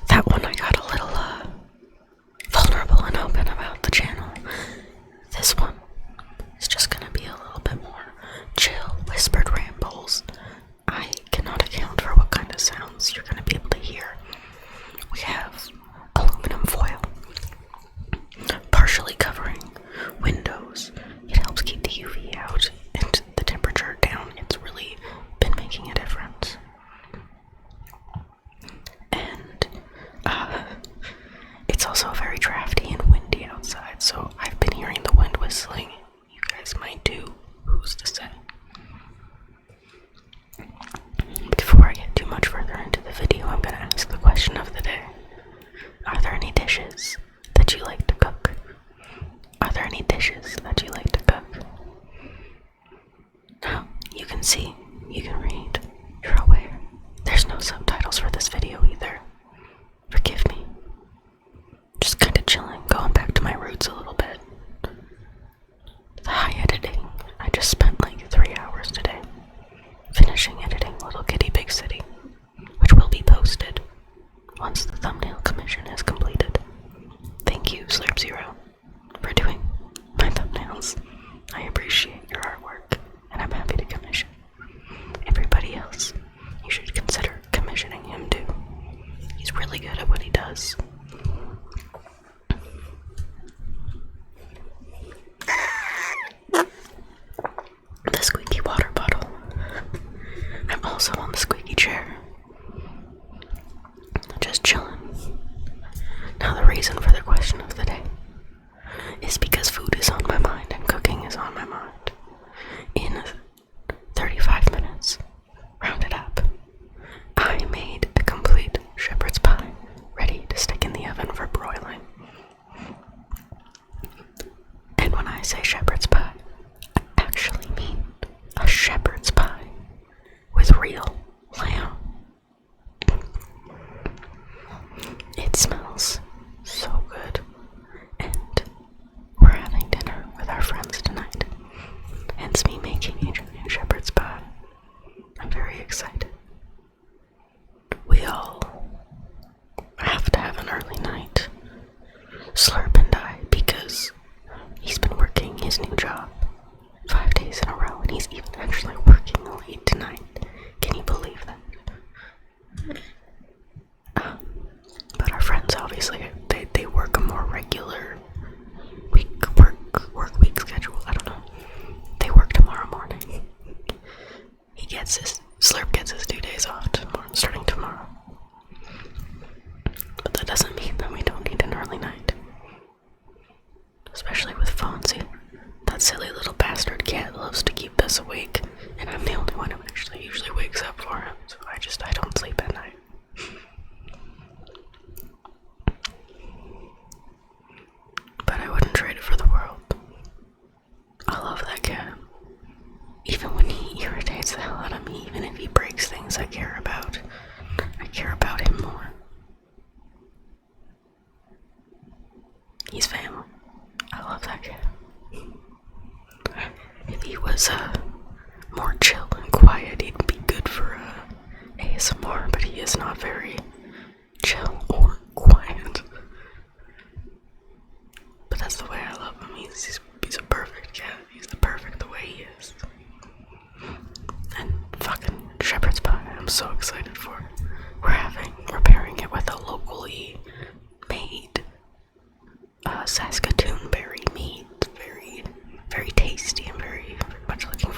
that one I got a little vulnerable and open about the channel. This one is just gonna be a little bit more chill, whispered rambles. I cannot account for what kind of sounds you're gonna be able to hear. We have aluminum foil partially covering windows. It helps keep the UV out and the temperature down. It's really been making a difference. And it's also very drafty and windy outside, so I've been hearing the wind whistling. You guys might too. Who's to say? Before I get too much further into the video, I'm gonna ask the question of the day. Are there any dishes that you like to cook? Are there any dishes that you like to cook? Now, you can see, you can read, you're aware. There's no subtitles for this video either. Forgive me. Just kinda chilling, going back to my roots a little bit. The high editing, I just spent like 3 hours today finishing editing Little Kitty Big City, which will be posted once the thumbnail commission is completed. Thank you, Slurp Zero, for doing my thumbnails. I appreciate your artwork, and I'm happy to commission. Everybody else, you should consider commissioning him too. He's really good at what he does. The squeaky water bottle. I'm also on the squeaky chair. Just chilling. Now the reason for the question of the day is because food is on my mind and cooking is on my mind. In 35 minutes, round it up, I made a complete shepherd's pie ready to stick in the oven for broiling. And when I say shepherd's pie, I actually mean a shepherd's pie with real lamb. It smells so good, and we're having dinner with our friends tonight, hence me making a giant shepherd's pie. I'm very excited. We all have to have an early night, Slurp and I, because he's been working his new job 5 days in a row, and he's even actually working late tonight. Can you believe that? But our friends, obviously, they work a more regular work week schedule. I don't know. They work tomorrow morning. Slurp gets his 2 days off starting tomorrow. But that doesn't mean that we don't need an early night. Especially with Fonzie. That silly little bastard cat loves to keep us awake, and I'm the only one who actually usually wakes up for him, so I don't sleep at night. But I wouldn't trade it for the world. I love that cat. Even when he irritates the hell out of me, even if he breaks things I care about him more. He's family. I love that cat. If he was more chill and quiet, he'd be good for ASMR, but he is not very chill or quiet. But that's the way I love him. He's a perfect cat. He's perfect the way he is. And fucking shepherd's pie, I'm so excited for it. We're pairing it with a locally made Saskatoon berry meat. Very, very tasty and very much looking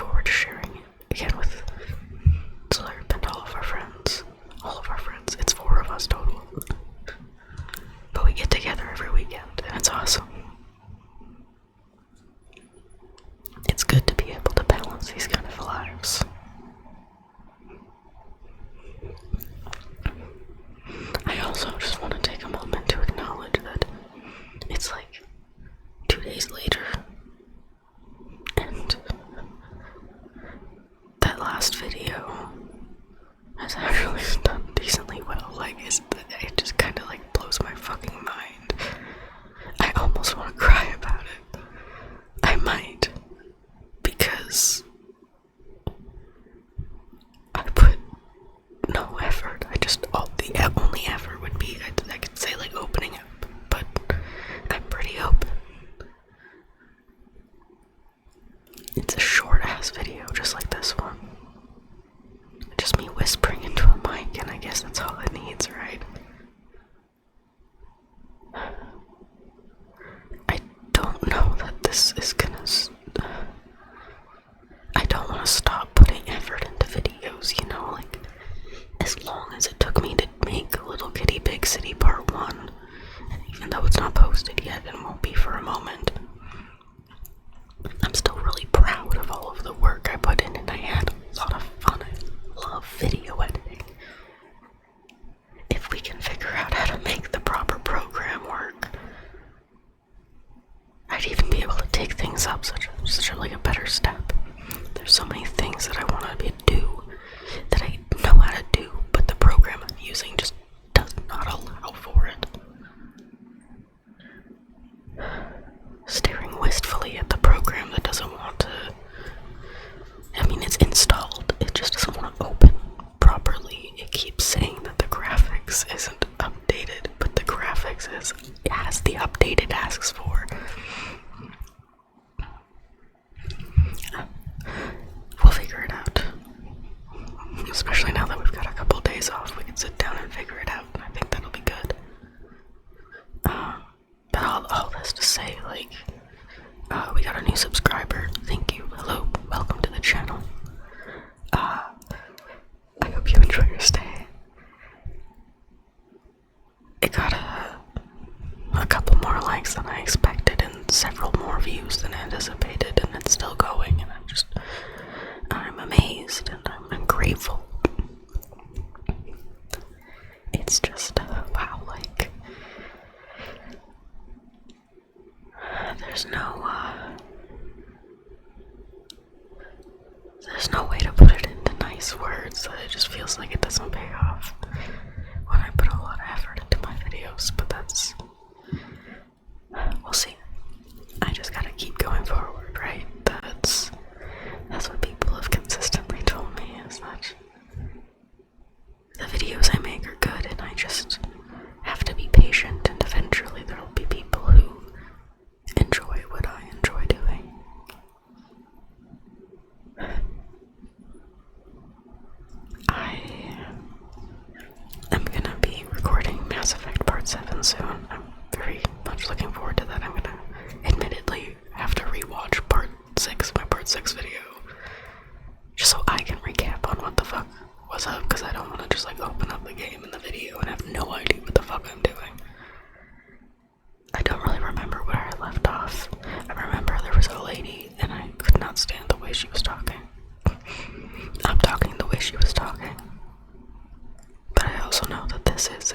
City Part 1. And even though it's not posted yet and won't be for a moment, I'm still really proud of all of the work I put in, and I had a lot of fun. I love video editing. If we can figure out how to make the proper program work, I'd even be able to take things up such a better step. There's so many things that I want to do that I know how to do, but the program I'm using just does not allow for it. Staring wistfully at the program that doesn't want to... I mean, it's installed, it just doesn't want to open properly. It keeps saying that the graphics isn't updated, but the graphics has the update it asks for. We'll figure it out. Especially now that we've got a couple days off, we can sit down and figure it out, and I think that'll be good. But all this to say, like, we got a new subscriber. Thank you. Hello. Welcome to the channel. I hope you enjoy your stay. It got a couple more likes than I expected and several more views than anticipated, and it's still going, and I'm amazed and I'm grateful. It's just, wow, like, there's no way to put it into nice words. It just feels like it doesn't pay off when I put a lot of effort into my videos, but we'll see. I just gotta keep going forward, right? That's what people have consistently told me, is that the videos I make are good, and I just have to be patient, and eventually there'll be people who enjoy what I enjoy doing. I'm gonna be recording Mass Effect Part 7 soon. I'm very much looking forward to that. I'm gonna admittedly have to rewatch my Part 6 video, just so I can recap on what the fuck was up, because I don't want to just like open up the game in the video and have no idea what the fuck I'm doing. I don't really remember where I left off. I remember there was a lady, and I could not stand the way she was talking. I'm talking the way she was talking. But I also know that this is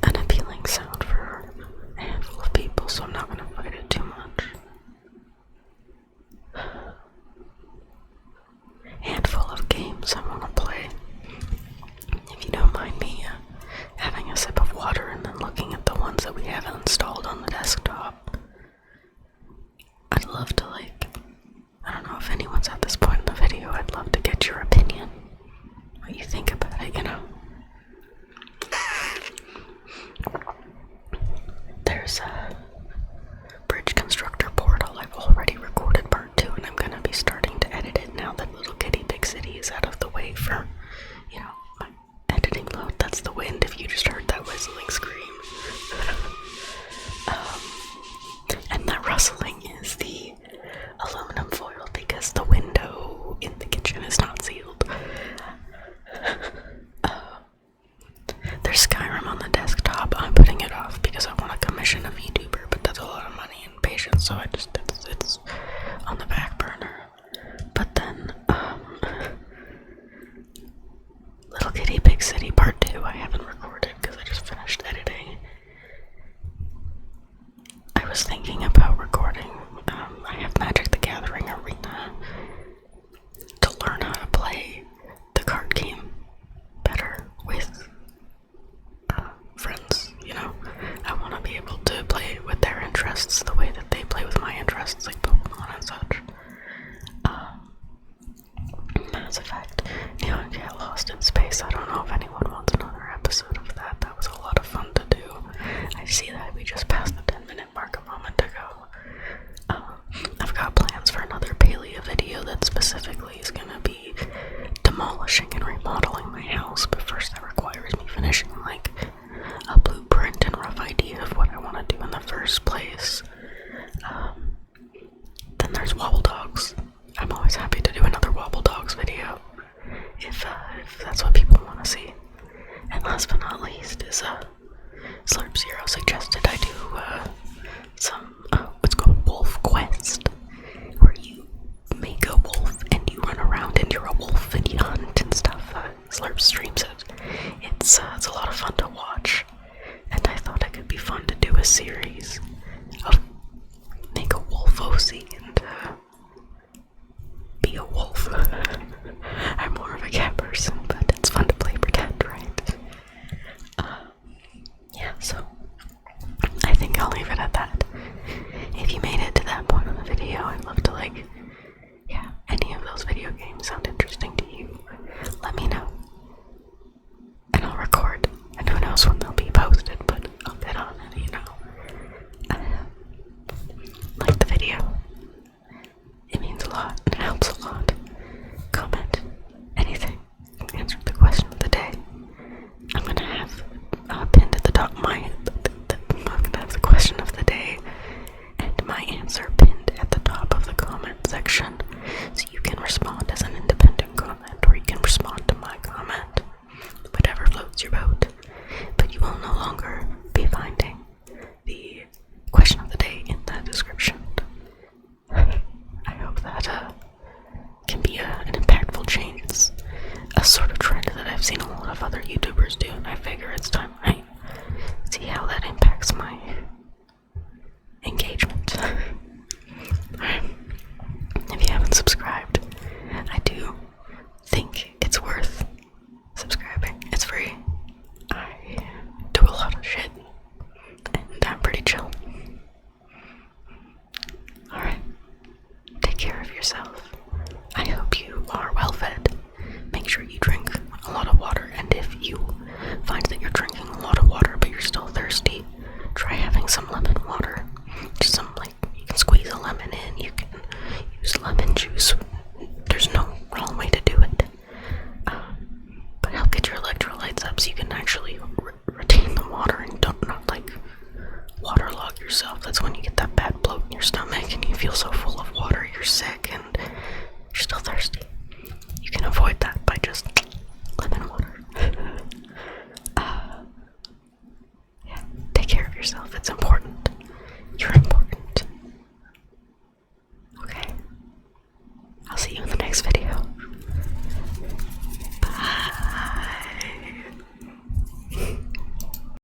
an appealing sound for a handful of people, so I'm not going to fight it too much. Handful of games I want to play. If you don't mind me having a sip of water and then looking at the ones that we have installed on the desktop, I'd love to, I don't know if anyone's at this point in the video, I'd love to get your opinion. What you think about it, you know? There's a Bridge Constructor Portal. I've already recorded part 2, and I'm gonna be starting to edit it now that Little Kitty Big City is out of the way for, my editing load. That's the wind, if you just heard that whistling scream. And that rustling is the aluminum foil, because the window in the kitchen is not sealed. There's Skyrim on the desktop. I'm putting it off because I want to commission a VTuber, but that's a lot of money and patience, so it's on the back burner. But then, Little Kitty Big City Part 2 I haven't recorded because I just finished editing. I was thinking about recording, I have Magic the Gathering Arena to learn how to play the card game better with friends, I want to be able to play with their interests the way that they play with my interests, like Pokemon Slurp Zero suggested I do some what's called Wolf Quest, where you make a wolf and you run around and you're a wolf and you hunt and stuff. Slurp streams it. It's a lot of fun to watch, and I thought it could be fun to do a series of make a wolf OC and be a wolf. I'm more of a cat person, but it's fun to play pretend, right? Yeah, so I think I'll leave it at that. If you made it to that point of the video, I'd love to, any of those video games sound interesting to you, let me know. And I'll record, and who knows when they'll be posted, but I'll get on it, like the video. It means a lot, it helps a lot. Comment, anything, answer the question of the day. I'm gonna have pinned at the top I'm gonna have the question of the day and my answer pinned at the top of the comment section, so you can respond as an independent comment, or you can respond to my comment, whatever floats your boat. But you will no longer be finding the question of the day in the description. I hope that can be an impactful change. It's a sort of trend that I've seen a lot of other YouTubers do, and I figure it's time I see how that impacts my engagement. If you haven't subscribed, I do think it's worth subscribing. It's free. I do a lot of shit, and I'm pretty chill. Alright, take care of yourself. I hope you are well fed. Make sure you drink a lot of water, and if you find that you're drinking a lot of water but you're still thirsty, try having some lemon water. Just some, you can squeeze a lemon in, you can use lemon juice. There's no wrong way to do it. But help get your electrolytes up so you can actually retain the water and not waterlog yourself. That's when you get that bad bloat in your stomach and you feel so full of water you're sick and you're still thirsty. You can avoid that by just lemon water. Yeah, take care of yourself. It's important.